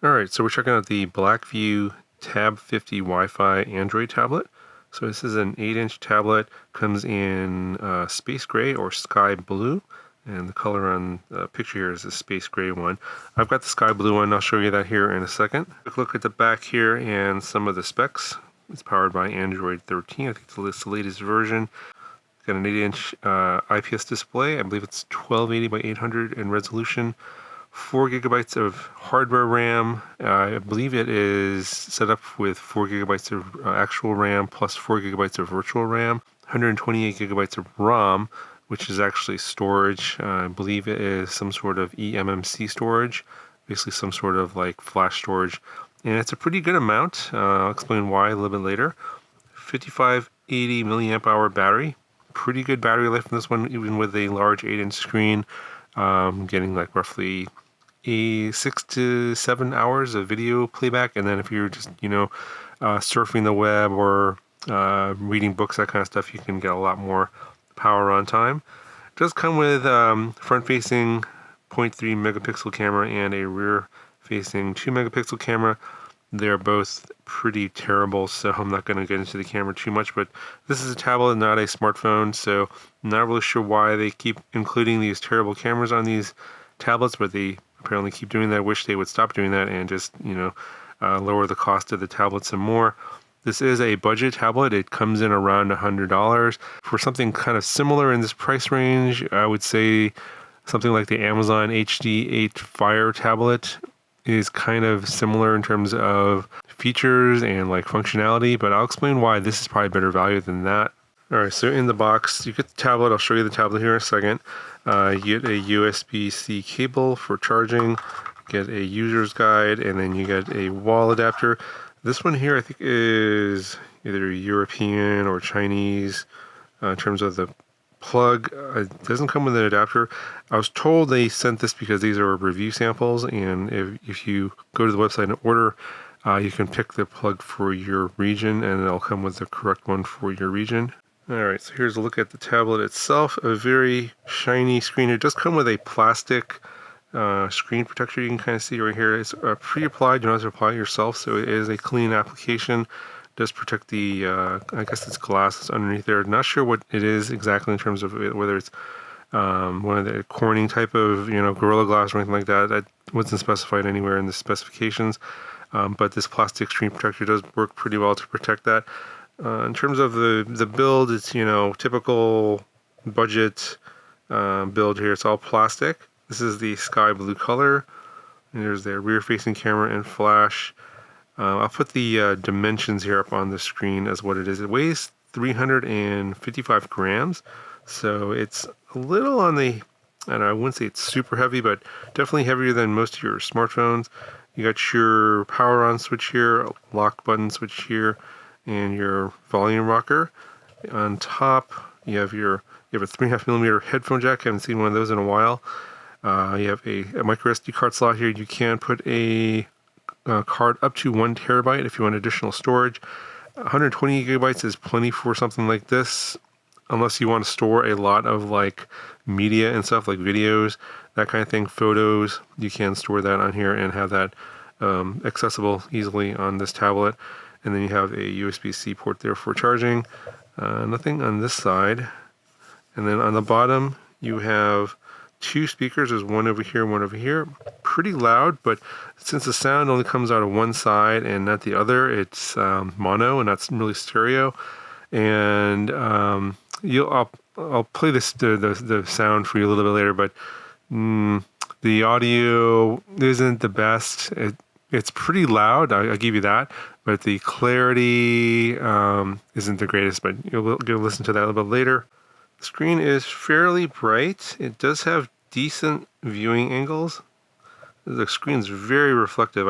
Alright, so we're checking out the Blackview Tab 50 Wi-Fi Android tablet. So this is an 8-inch tablet, comes in space gray or sky blue, and the color on the picture here is the space gray one. I've got the sky blue one, I'll show you that here in a second. Quick look at the back here and some of the specs. It's powered by Android 13, I think it's the latest version. Got an 8-inch IPS display, I believe it's 1280 by 800 in resolution. 4 gigabytes of hardware RAM. I believe it is set up with 4 gigabytes of actual RAM plus 4 gigabytes of virtual RAM. 128 gigabytes of ROM, which is actually storage. I believe it is some sort of eMMC storage, basically some sort of like flash storage. And it's a pretty good amount. I'll explain why a little bit later. 5580 milliamp hour battery. Pretty good battery life in this one, even with a large 8-inch screen. Getting like roughly 6 to 7 hours of video playback, and then if you're just surfing the web or reading books, that kind of stuff, you can get a lot more power on time. It does come with front-facing 0.3 megapixel camera and a rear-facing 2 megapixel camera. They're both pretty terrible, so I'm not going to get into the camera too much, but this is a tablet, not a smartphone, so I'm not really sure why they keep including these terrible cameras on these tablets, but they apparently keep doing that. I wish they would stop doing that and just, lower the cost of the tablet some more. This is a budget tablet. It comes in around $100. For something kind of similar in this price range, I would say something like the Amazon HD8 Fire tablet is kind of similar in terms of features and like functionality, but I'll explain why this is probably better value than that. Alright, so in the box, you get the tablet. I'll show you the tablet here in a second. You get a USB-C cable for charging, get a user's guide, and then you get a wall adapter. This one here I think is either European or Chinese in terms of the plug. It doesn't come with an adapter. I was told they sent this because these are review samples, and if you go to the website and order, you can pick the plug for your region, and it'll come with the correct one for your region. Alright, so here's a look at the tablet itself. A very shiny screen. It does come with a plastic screen protector. You can kind of see right here. It's pre-applied. You don't have to apply it yourself, so it is a clean application. It does protect the, I guess it's glass that's underneath there. Not sure what it is exactly in terms of whether it's one of the Corning type of, Gorilla Glass or anything like that. That wasn't specified anywhere in the specifications. But this plastic screen protector does work pretty well to protect that. In terms of the build, it's typical budget build here. It's all plastic. This is the sky blue color, and there's the rear-facing camera and flash. I'll put the dimensions here up on the screen as what it is. It weighs 355 grams, so it's a little on the, I wouldn't say it's super heavy, but definitely heavier than most of your smartphones. You got your power on switch here, lock button switch here, and your volume rocker. On top, you have a 3.5 millimeter headphone jack. I haven't seen one of those in a while. You have a micro SD card slot here. You can put a card up to 1 terabyte if you want additional storage. 120 gigabytes is plenty for something like this, unless you want to store a lot of like media and stuff like videos, that kind of thing, photos. You can store that on here and have that accessible easily on this tablet. And then you have a USB-C port there for charging. Nothing on this side. And then on the bottom, you have 2 speakers. There's one over here, one over here. Pretty loud, but since the sound only comes out of one side and not the other, it's mono and not really stereo. And I'll play the sound for you a little bit later, but the audio isn't the best. It's pretty loud, I'll give you that, but the clarity isn't the greatest, but you'll listen to that a little bit later. The screen is fairly bright. It does have decent viewing angles. The screen's very reflective.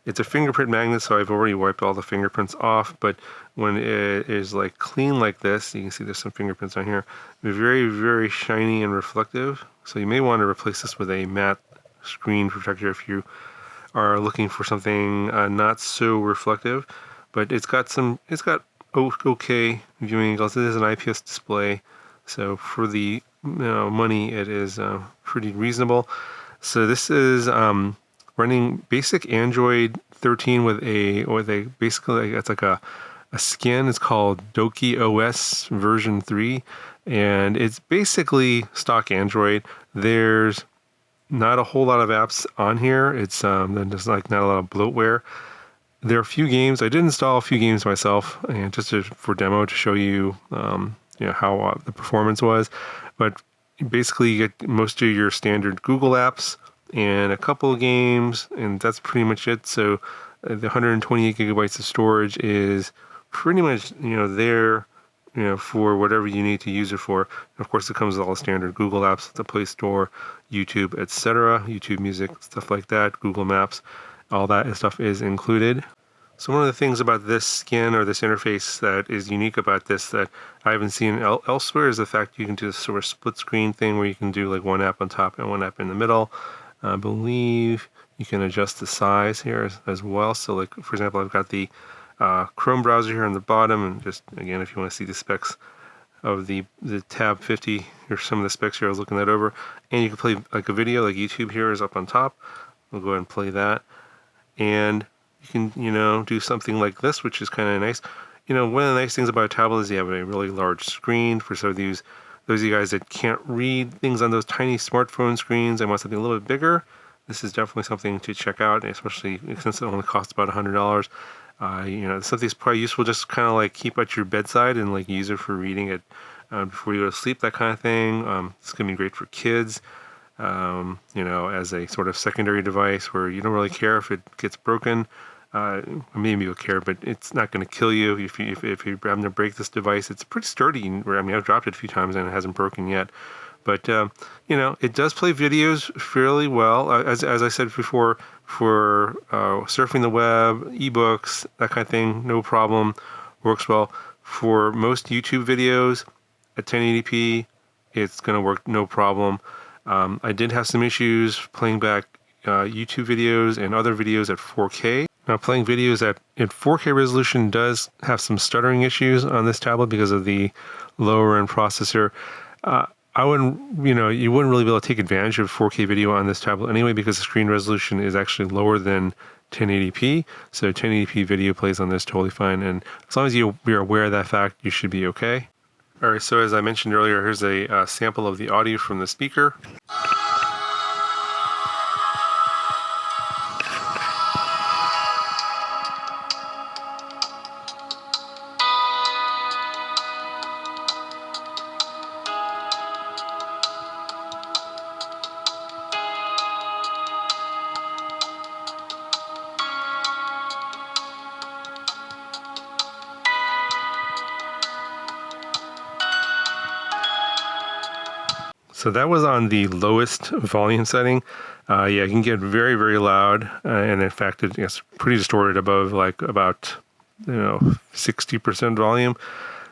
It's a fingerprint magnet, so I've already wiped all the fingerprints off, but when it is like clean like this, you can see there's some fingerprints on here. Very, very shiny and reflective. So you may want to replace this with a matte screen protector if you are looking for something not so reflective, but it's got okay viewing angles. It is an IPS display, so for the money, it is pretty reasonable. So this is running basic Android 13 with a basically it's like a skin. It's called Doki OS version 3, and it's basically stock Android. There's not a whole lot of apps on here. It's there's like not a lot of bloatware. There are a few games. I did install a few games myself, and just for demo to show you, how the performance was. But basically, you get most of your standard Google apps and a couple of games, and that's pretty much it. So the 128 gigabytes of storage is pretty much there, for whatever you need to use it for. And of course, it comes with all the standard Google apps, the Play Store, YouTube, etc., YouTube Music, stuff like that, Google Maps. All that stuff is included. So one of the things about this skin or this interface that is unique about this that I haven't seen elsewhere is the fact you can do this sort of split screen thing where you can do like one app on top and one app in the middle. I believe you can adjust the size here as well. So like, for example, I've got the Chrome browser here on the bottom, and just again, if you want to see the specs of the Tab 50, here's some of the specs here. I was looking that over, and you can play like a video, like YouTube here is up on top. We'll go ahead and play that. And you can, do something like this, which is kind of nice. One of the nice things about a tablet is you have a really large screen. For some of those of you guys that can't read things on those tiny smartphone screens and want something a little bit bigger, this is definitely something to check out, especially since it only costs about $100. Something's probably useful just kind of like keep at your bedside and like use it for reading it before you go to sleep, that kind of thing. It's going to be great for kids. As a sort of secondary device where you don't really care if it gets broken. Maybe you'll care, but it's not going to kill you if you're having to break this device. It's pretty sturdy. I've dropped it a few times and it hasn't broken yet. But it does play videos fairly well. As I said before, for surfing the web, ebooks, that kind of thing, no problem. Works well. For most YouTube videos at 1080p, it's going to work no problem. I did have some issues playing back YouTube videos and other videos at 4K. Now, playing videos at 4K resolution does have some stuttering issues on this tablet because of the lower end processor. You wouldn't really be able to take advantage of 4K video on this tablet anyway because the screen resolution is actually lower than 1080p. So 1080p video plays on this totally fine. And as long as you're aware of that fact, you should be okay. All right, so as I mentioned earlier, here's a sample of the audio from the speaker. So that was on the lowest volume setting. It can get very, very loud, and in fact, it's pretty distorted above like about 60% volume.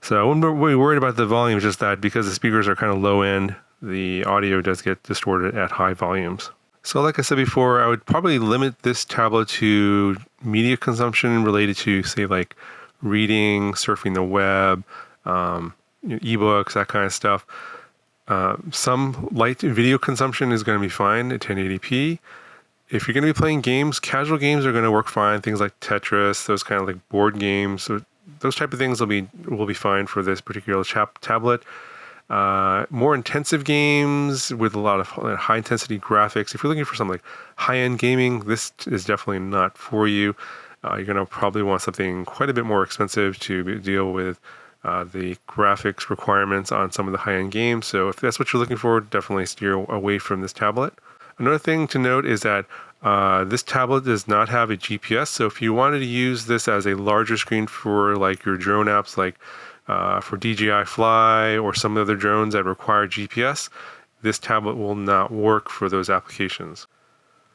So I wouldn't be worried about the volume, just that because the speakers are kind of low end, the audio does get distorted at high volumes. So like I said before, I would probably limit this tablet to media consumption related to, say, like reading, surfing the web, ebooks, that kind of stuff. Some light video consumption is going to be fine at 1080p. If you're going to be playing games, casual games are going to work fine. Things like Tetris, those kind of like board games, so those type of things will be fine for this particular tablet. More intensive games with a lot of high intensity graphics. If you're looking for something like high end gaming, this is definitely not for you. You're going to probably want something quite a bit more expensive to deal with the graphics requirements on some of the high-end games. So if that's what you're looking for, definitely steer away from this tablet. Another thing to note is that this tablet does not have a GPS. So if you wanted to use this as a larger screen for like your drone apps, like for DJI Fly or some other drones that require GPS, this tablet will not work for those applications.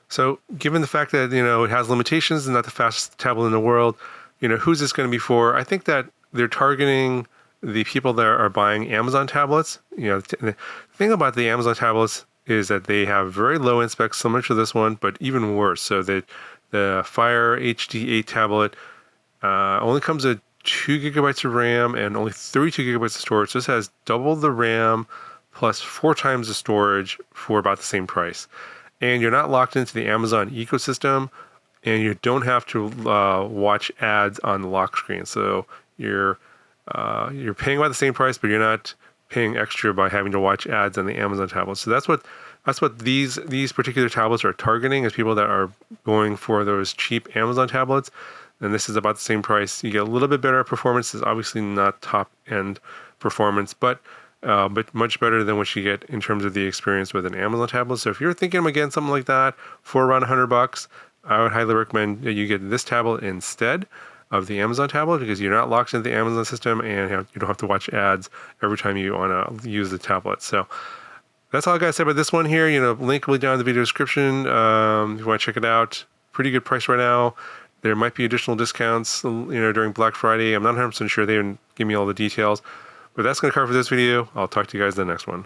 So given the fact that, it has limitations and not the fastest tablet in the world, who's this going to be for? I think that they're targeting the people that are buying Amazon tablets. The thing about the Amazon tablets is that they have very low end specs, similar to this one, but even worse. So the Fire HD8 tablet only comes with 2 gigabytes of RAM and only 32 gigabytes of storage. So this has double the RAM plus 4 times the storage for about the same price. and you're not locked into the Amazon ecosystem, and you don't have to watch ads on the lock screen. So you're paying about the same price, but you're not paying extra by having to watch ads on the Amazon tablet. So that's what these particular tablets are targeting, is people that are going for those cheap Amazon tablets. And this is about the same price. You get a little bit better performance. It's obviously not top end performance, but much better than what you get in terms of the experience with an Amazon tablet. So if you're thinking of getting something like that for around $100, I would highly recommend that you get this tablet instead of the Amazon tablet, because you're not locked into the Amazon system, and you don't have to watch ads every time you want to use the tablet. So that's all I got to say about this one here. Link will be down in the video description if you want to check it out. Pretty good price right now. There might be additional discounts, during Black Friday. I'm not 100% sure. They didn't give me all the details. But that's going to cover for this video. I'll talk to you guys in the next one.